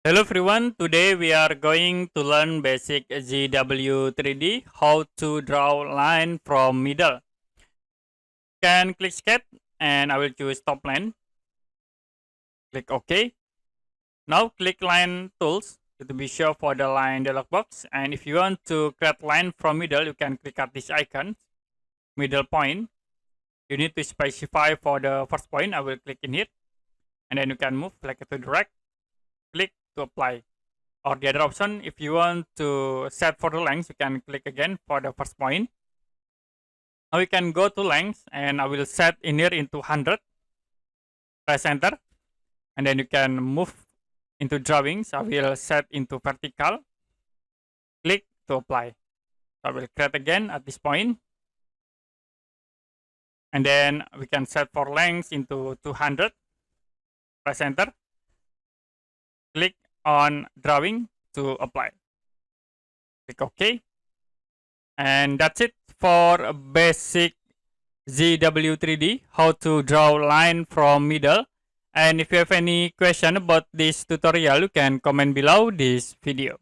Hello everyone, today we are going to learn basic ZW3D, how to draw line from middle. Can click sketch and I will choose top line. Click OK. Now click line tools to be sure for the line dialog box. And if you want to create line from middle, you can click at this icon, middle point. You need to specify for the first point. I will click in here. And then you can move like to the right, click to apply. Or the other option, if you want to set for the length, you can click again for the first point. Now you can go to length and I will set in here into 100. Press enter. And then you can move into drawings. I will set into vertical. Click to apply. So I will create again at this point. And then we can set for length into 200. Press enter. Click on drawing to apply. Click OK. And that's it for basic ZW3D, how to draw line from middle. And if you have any question about this tutorial, you can comment below this video.